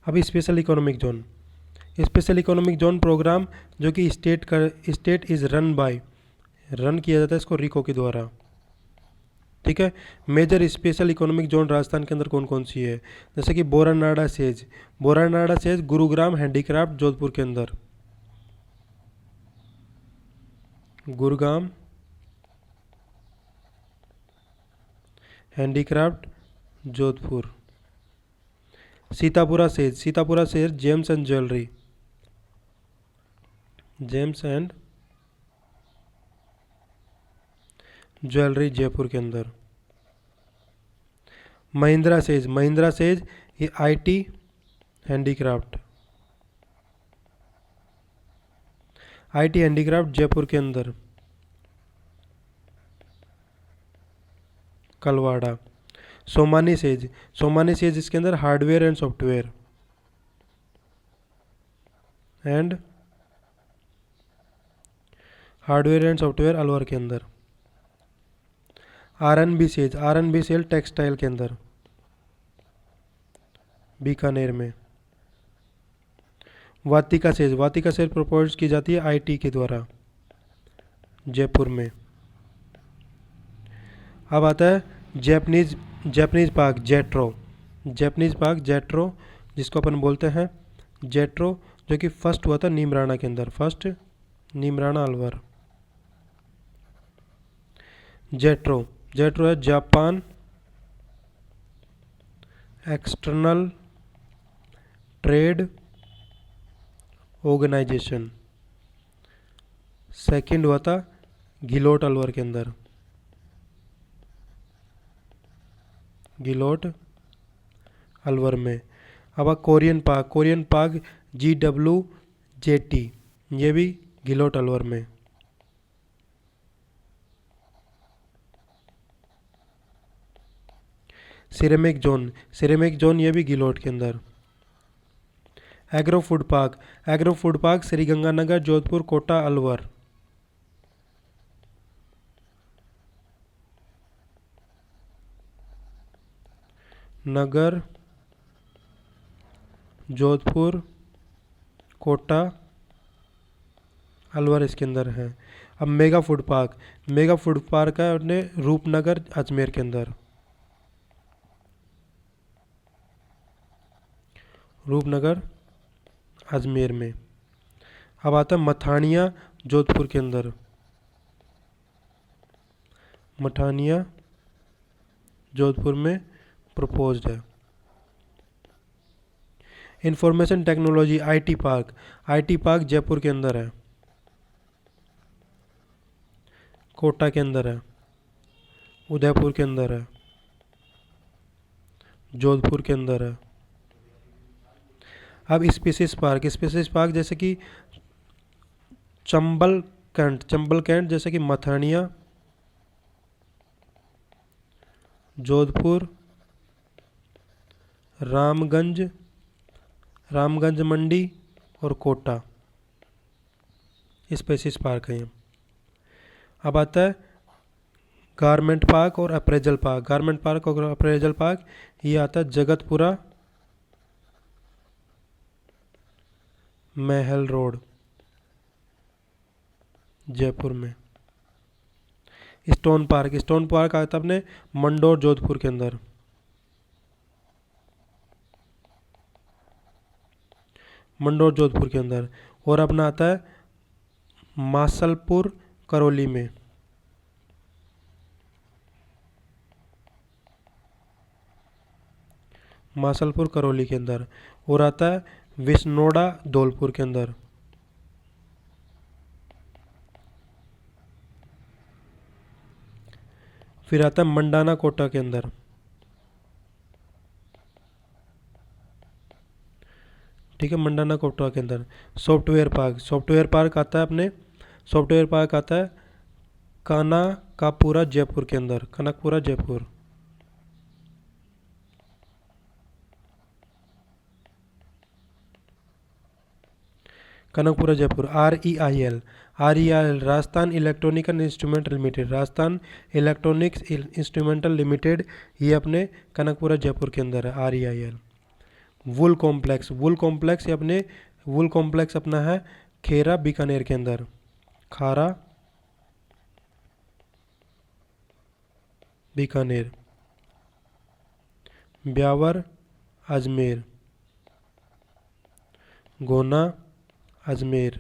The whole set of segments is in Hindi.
अब special economic zone, special economic zone programme जो कि स्टेट इज़ रन किया जाता है इसको रिको के द्वारा। ठीक है। Major special economic zone Rajasthan के अंदर कौन कौन सी है, जैसे कि बोरानाड़ा सेज गुरुग्राम हैंडीक्राफ्ट जोधपुर के अंदर, Gurugram handicraft Jodhpur. Sitapura SEZ gems and jewellery Jaipur के अंदर। महिंद्रा सेज ये आईटी हैंडीक्राफ्ट जयपुर के अंदर। कलवाड़ा। सोमानी सेज इसके अंदर हार्डवेयर एंड सॉफ्टवेयर अलवर के अंदर। आरएनबी सेल टेक्सटाइल के अंदर बीकानेर में। वातिका सेल प्रपोज की जाती है आईटी के द्वारा जयपुर में। अब आता है जापानीज पार्क जेट्रो जिसको अपन बोलते हैं जेट्रो, जो कि फर्स्ट हुआ था नीमराणा के अंदर, नीमराणा अलवर। जेट्रो है Japan external trade organisation, second हुआ था गिलोट अलवर के अंदर, गिलोट अलवर में। अब कोरियन पार्क GWJT, ये भी गिलोट अलवर में। सिरेमिक जोन ये भी गिलोट के अंदर। Agro food park Sriganganagar Jodhpur Kota Alwar. नगर जोधपुर कोटा अलवर इसके अंदर है। अब मेगा फूड पार्क है अपने रूपनगर अजमेर के अंदर, रूपनगर अजमेर में। अब आता है मथानिया जोधपुर के अंदर, मठानिया जोधपुर में प्रपोज्ड है। Information technology IT park Jaipur के अंदर है, कोटा के अंदर है, उदयपुर के अंदर है, जोधपुर के अंदर है। अब स्पीसीज पार्क जैसे कि चंबल कैंट जैसे कि मथानिया जोधपुर, रामगंज मंडी और कोटा स्पीसीज पार्क है। अब आता है गारमेंट पार्क और अप्रेजल पार्क, ये आता है जगतपुरा महल रोड जयपुर में। स्टोन पार्क आता है अपने मंडोर जोधपुर के अंदर, और अपना आता है मासलपुर करौली में। के अंदर, और आता है विष्णोड़ा धौलपुर के अंदर। फिर आता है मंडाना कोटा के अंदर। ठीक है, मंडाना कोटा के अंदर। सॉफ्टवेयर पार्क आता है अपने कनकपुरा जयपुर के अंदर, Kanakapura Jaipur. REIL Rajasthan electronical instrumental limited, ये अपने कनकपुरा जयपुर के अंदर है REIL। वुल कॉम्प्लेक्स, वुल कॉम्प्लेक्स ये अपने वुल कॉम्प्लेक्स अपना है खेरा बीकानेर के अंदर, खारा बीकानेर। ब्यावर अजमेर, गोना अजमेर।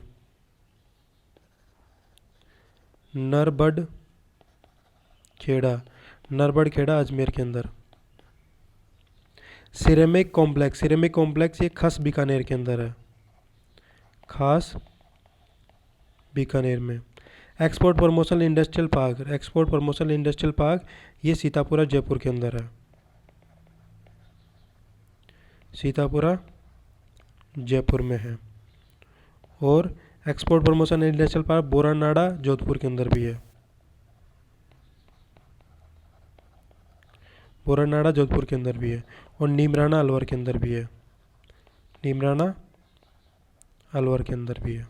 नरबड खेड़ा, नरबड़ खेड़ा अजमेर के अंदर। सिरेमिक कॉम्प्लेक्स, सिरेमिक कॉम्प्लेक्स ये खस बीकानेर के अंदर है, खास बीकानेर में। Export promotion industrial park, export promotion industrial park ये सीतापुरा जयपुर के अंदर है, सीतापुरा जयपुर में है। और export promotion industrial park Boranada Jodhpur के अंदर भी है, बोरानाड़ा जोधपुर के अंदर भी है। और नीमराना अलवर के अंदर भी है, नीमराना अलवर के अंदर भी है।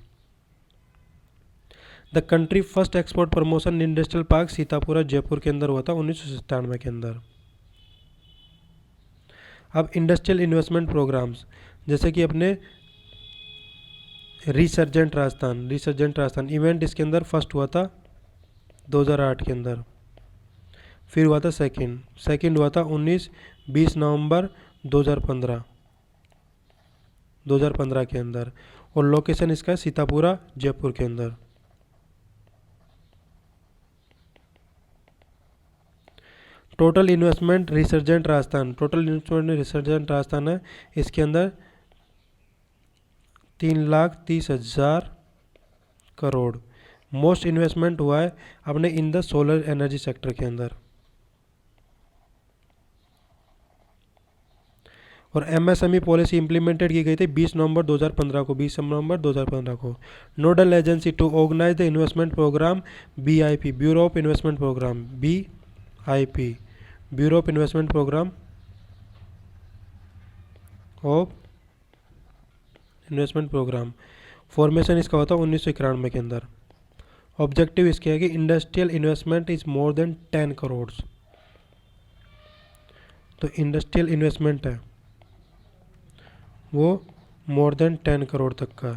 The country first export promotion industrial park Sitapura Jaipur के अंदर हुआ था 1997 के अंदर। अब इंडस्ट्रियल इन्वेस्टमेंट प्रोग्राम्स, जैसे कि अपने resurgent Rajasthan, resurgent Rajasthan event इसके अंदर फर्स्ट हुआ था 2008 के अंदर, फिर हुआ था सेकंड, सेकंड हुआ था 19-20 नवंबर 2015 के अंदर। और लोकेशन इसका है सीतापुरा जयपुर के अंदर। Total investment resurgent Rajasthan, total investment resurgent Rajasthan है, इसके अंदर 3,30,000 करोड़। मोस्ट इन्वेस्टमेंट हुआ है अपने in the solar energy sector के अंदर। और एमएसएमई पॉलिसी इंप्लीमेंटेड की गई थी 20 नवंबर 2015 को, 20 नवंबर 2015 को। Nodal agency to organise the investment programme BIP, bureau of investment programme, BIP, bureau of investment programme of investment programme. Formation इसका होता है 1991 के अंदर। ऑब्जेक्टिव इसके है कि industrial investment is more than 10 crore. तो इंडस्ट्रियल इन्वेस्टमेंट है वो मोर देन 10 करोड़ तक का।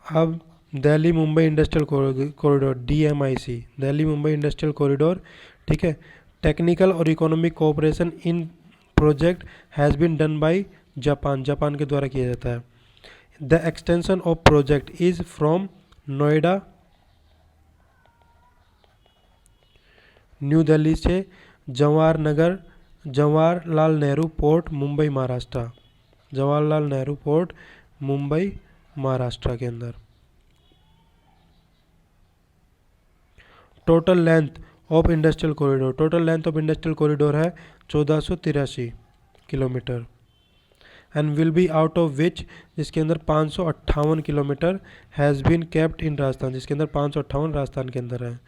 अब Delhi Mumbai industrial corridor, DMIC, Delhi Mumbai industrial corridor, ठीक है। टेक्निकल और economic cooperation in project has been done by Japan, Japan के द्वारा किया जाता है। The extension of project is from Noida, New Delhi से जवाहरलाल नेहरू पोर्ट मुंबई महाराष्ट्र, जवाहरलाल नेहरू पोर्ट मुंबई महाराष्ट्र के अंदर। Total length of industrial corridor, total length of industrial corridor है 1483 kilometre. And will be out of which, जिसके अंदर 558 kilometre has been kept in Rajasthan, जिसके अंदर 558 राजस्थान के अंदर है।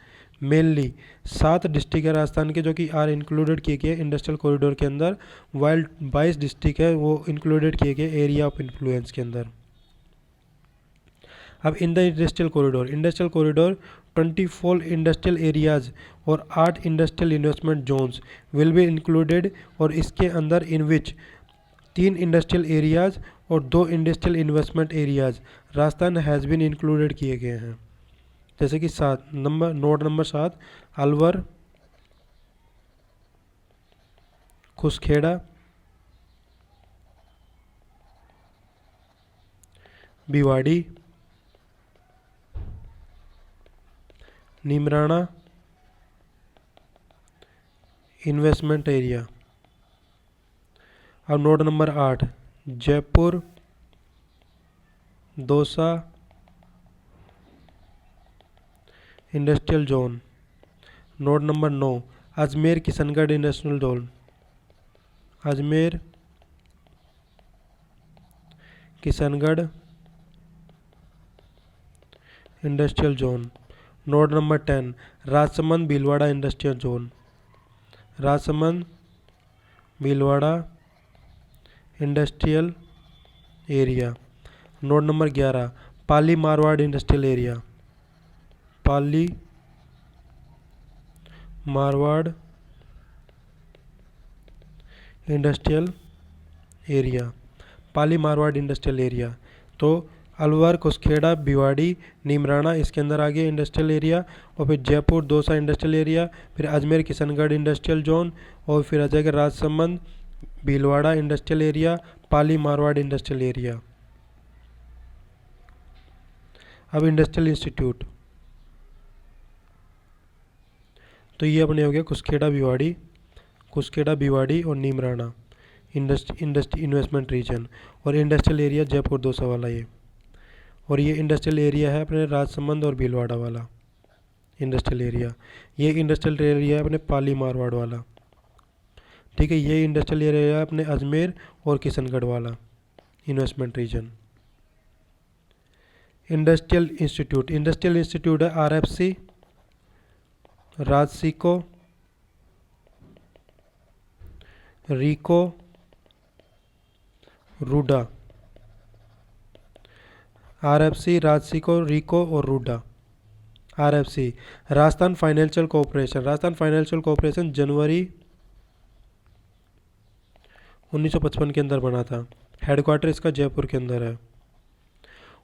मेनली 7 डिस्ट्रिक्ट है राजस्थान के जो कि आर इंक्लूडेड किए गए इंडस्ट्रियल कॉरिडोर के अंदर, वाइल 22 डिस्ट्रिक्ट है वो इंक्लूडेड किए गए एरिया ऑफ इन्फ्लुएंस के अंदर। अब in the industrial corridor 24 industrial areas और 8 industrial investment zones will be included, और इसके अंदर इन विच 3 इंडस्ट्रियल एरियाज और 2 industrial investment areas Rajasthan has been included किए गए हैं। जैसे कि node number 7 Alwar, Khuskhera, Bhiwadi, Neemrana investment area. अब node number 8 Jaipur, Dausa industrial zone. Node number 9 Ajmer Kishangarh industrial zone, Ajmer Kishangarh industrial zone. Node number 10 Rajsamand Bhilwara industrial zone, Rajsamand Bhilwara industrial area. Node number 11 Pali Marwar industrial area, Pali Marwar industrial area, Pali Marwar industrial area. तो अलवर, कुसखेड़ा, भिवाड़ी, नीमराना इसके अंदर आ गया इंडस्ट्रियल एरिया। और फिर जयपुर दौसा इंडस्ट्रियल एरिया, फिर अजमेर किशनगढ़ इंडस्ट्रियल जोन, और फिर आ जाएगा Rajsamand Bhilwara industrial area, Pali Marwar industrial area. अब इंडस्ट्रियल इंस्टीट्यूट, तो ये अपने हो गया कुसखेड़ा भिवाड़ी और नीमराना इंडस्ट्री इन्वेस्टमेंट रीजन, और इंडस्ट्रियल एरिया जयपुर दौसा वाला ये। और ये इंडस्ट्रियल एरिया है अपने राजसमंद और भीलवाड़ा वाला इंडस्ट्रियल एरिया। ये इंडस्ट्रियल एरिया है अपने पाली मारवाड़ वाला, ठीक है। ये इंडस्ट्रियल एरिया है अपने अजमेर और किशनगढ़ वाला इन्वेस्टमेंट रीजन। इंडस्ट्रियल इंस्टीट्यूट है RFC, राजसिको, रीको, रूडा। RFC, राजसिको, रीको और RUDA. RFC Rajasthan financial corporation जनवरी 1955 के अंदर बना था। हेडक्वार्टर इसका जयपुर के अंदर है।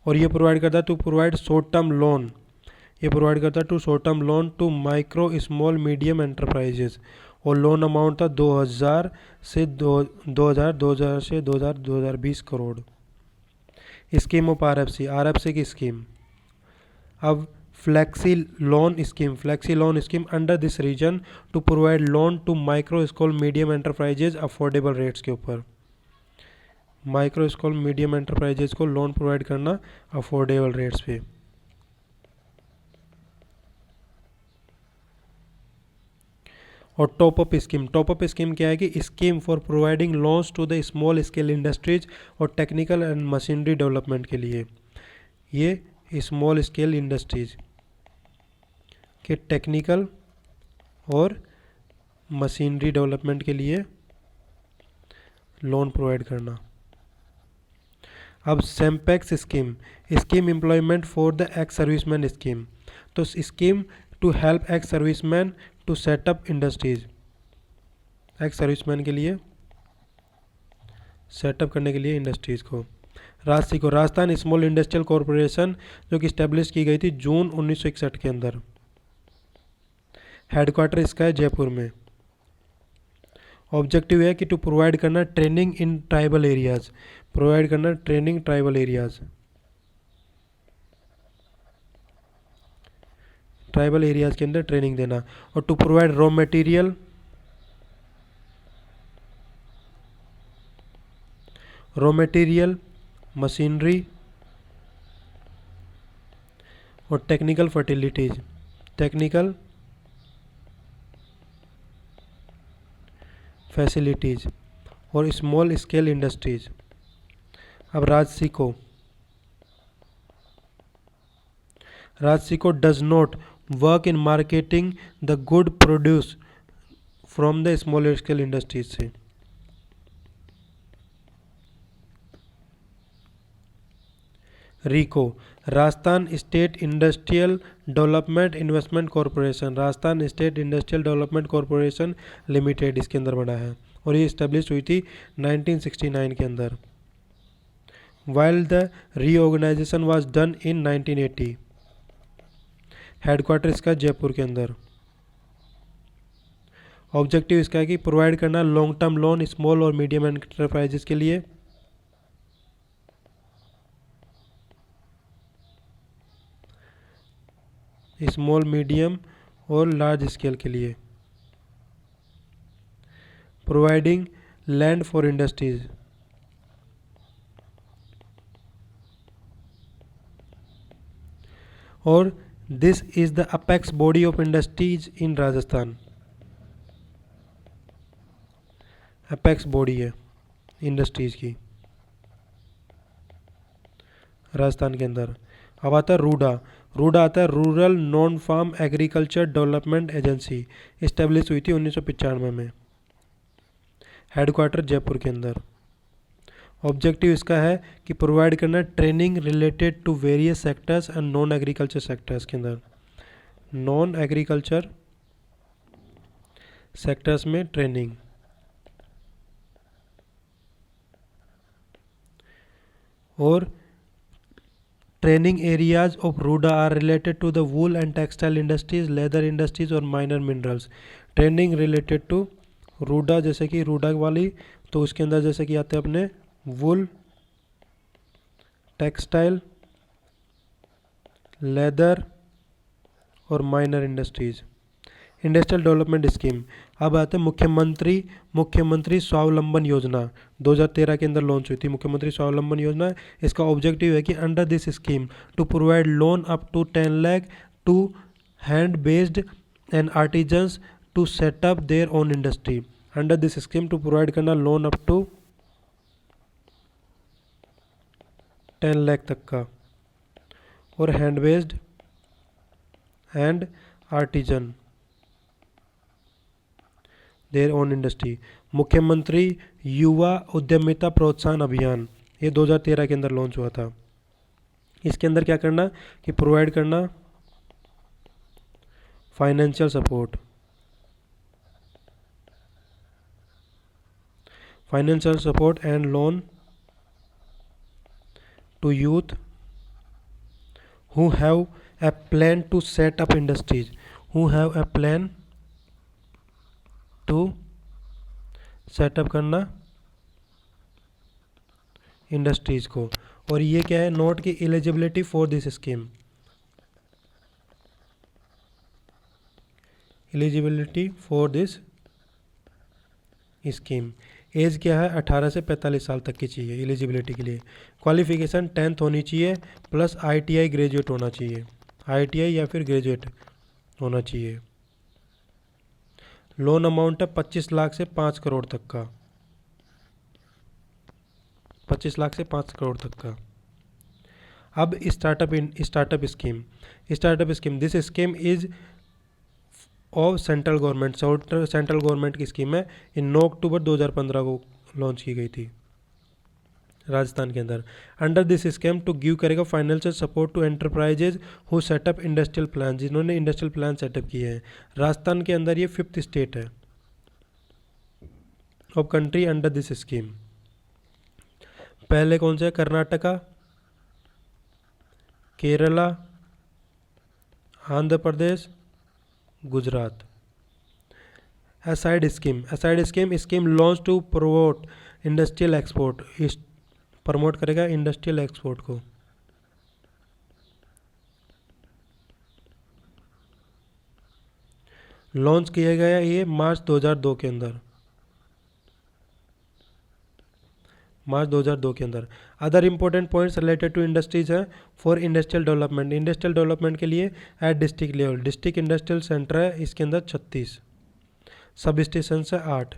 और ये प्रोवाइड करता है to provide short term loan, ये प्रोवाइड करता है to short term loan to micro small medium enterprises. और लोन अमाउंट था 2000 से 2020 करोड़। स्कीम ऑफ RFC की स्कीम। अब flexi loan scheme under this region to provide loan to micro small medium enterprises affordable rates के ऊपर। माइक्रो स्मॉल मीडियम एंटरप्राइजेज को लोन प्रोवाइड करना अफोर्डेबल रेट्स पे। और टॉप अप स्कीम क्या है कि scheme for providing loans to the small scale industries और टेक्निकल एंड मशीनरी डेवलपमेंट के लिए। ये स्मॉल स्केल इंडस्ट्रीज के टेक्निकल और मशीनरी डेवलपमेंट के लिए लोन प्रोवाइड करना। अब SEMFEX scheme employment for the ex serviceman scheme. तो scheme to help ex serviceman to set up industries, ex serviceman के लिए सेटअप करने के लिए इंडस्ट्रीज को। राजस्थान स्मॉल इंडस्ट्रियल कॉरपोरेशन जो कि इस्टेब्लिश की गई थी जून 1961 के अंदर। हेडक्वार्टर इसका है जयपुर में। ऑब्जेक्टिव है कि टू प्रोवाइड करना training in tribal areas, tribal areas के अंदर ट्रेनिंग देना। और to provide raw material, machinery और टेक्निकल फैसिलिटीज और स्मॉल स्केल इंडस्ट्रीज। अब RAJSICO does not work in marketing the good produce from the small scale industries से। RIICO Rajasthan state industrial development investment corporation limited इसके अंदर बना है और ये इस्टेब्लिश हुई थी 1969 के अंदर। While the reorganisation was done in 1980। Headquarter इसका जयपुर के अंदर। ऑब्जेक्टिव इसका है कि प्रोवाइड करना लॉन्ग टर्म लोन स्मॉल और मीडियम एंटरप्राइजेस के लिए, स्मॉल मीडियम और लार्ज स्केल के लिए। प्रोवाइडिंग लैंड फॉर इंडस्ट्रीज, और this is the apex body of industries in Rajasthan. Apex body है इंडस्ट्रीज की राजस्थान के अंदर। अब आता है रूडा आता है rural non farm agriculture development agency, establish हुई थी 1995 में। हेडक्वार्टर जयपुर के अंदर। ऑब्जेक्टिव इसका है कि प्रोवाइड करना training related to various sectors and non agriculture sectors के अंदर। नॉन एग्रीकल्चर सेक्टर्स में ट्रेनिंग। और training areas of RUDA are related to the wool and textile industries, leather industries और minor minerals. Training related to RUDA, जैसे कि रूडा वाली, तो उसके अंदर जैसे कि आते हैं अपने वूल, टेक्सटाइल, लेदर और minor industries. Industrial development scheme, अब आते हैं मुख्यमंत्री स्वावलंबन योजना 2013 के अंदर लॉन्च हुई थी। मुख्यमंत्री स्वावलंबन योजना, इसका ऑब्जेक्टिव है कि under this scheme to provide loan up to 10 lakh to hand based and artisans to set up their own industry. Under this scheme to provide करना लोन अप टू 10 लाख तक का, और hand based and artisan their own industry. मुख्यमंत्री युवा उद्यमिता प्रोत्साहन अभियान, ये 2013 के अंदर लॉन्च हुआ था। इसके अंदर क्या करना कि प्रोवाइड करना financial support and loan to youth who have a plan to set up industries, करना इंडस्ट्रीज को। और ये क्या है, नोट की eligibility for this scheme, age क्या है, 18 से 45 साल तक की चाहिए एलिजिबिलिटी के लिए। क्वालिफिकेशन 10th होनी चाहिए प्लस ITI ग्रेजुएट होना चाहिए, ITI या फिर ग्रेजुएट होना चाहिए। लोन अमाउंट है 25 लाख से 5 करोड़ तक का, 25 लाख से 5 करोड़ तक का। अब startup scheme, this scheme is of central government की स्कीम है। इन 9 अक्टूबर 2015 को लॉन्च की गई थी राजस्थान के अंदर। Under this scheme to give करेगा financial support to enterprises who set up industrial plan, जिन्होंने इंडस्ट्रियल प्लान सेटअप किए हैं। राजस्थान के अंदर ये 5th स्टेट है of country under this scheme. पहले कौन सा है, Karnataka, Kerala, Andhra Pradesh, Gujarat. ASIDE scheme launch to promote industrial export, promote करेगा इंडस्ट्रियल एक्सपोर्ट को। लॉन्च किया गया ये मार्च 2002 के अंदर, other important points related to industries है फॉर इंडस्ट्रियल डेवलपमेंट के लिए at district level. District industrial centre है इसके अंदर 36, सब स्टेशन है 8।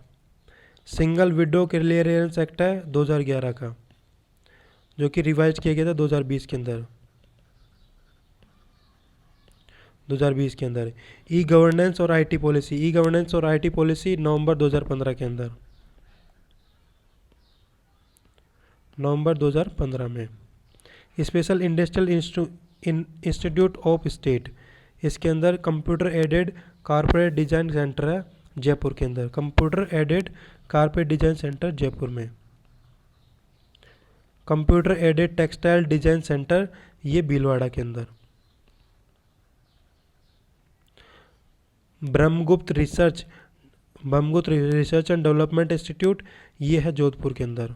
सिंगल विडो क्लियरेंस एक्ट है 2011 का, जो कि रिवाइज किया गया था 2020 के अंदर। ई गवर्नेंस और IT पॉलिसी नवंबर 2015 के अंदर, नवंबर 2015 में। Special industrial institute of state, इसके अंदर computer aided corporate design centre है जयपुर के अंदर, computer aided carpet design centre Jaipur में। Computer aided textile design centre ये भीलवाड़ा के अंदर। Brahmagupta research and development institute ये है जोधपुर के अंदर।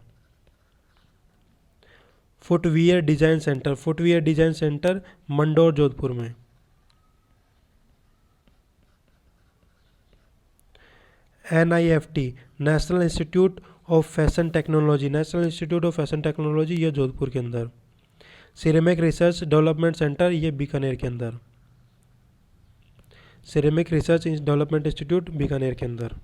Footwear design centre Mandore Jodhpur में। NIFT national institute of fashion technology ये जोधपुर के अंदर। सिरेमिक रिसर्च डेवलपमेंट सेंटर ये बीकानेर के अंदर, ceramic research development institute Bikaner के अंदर।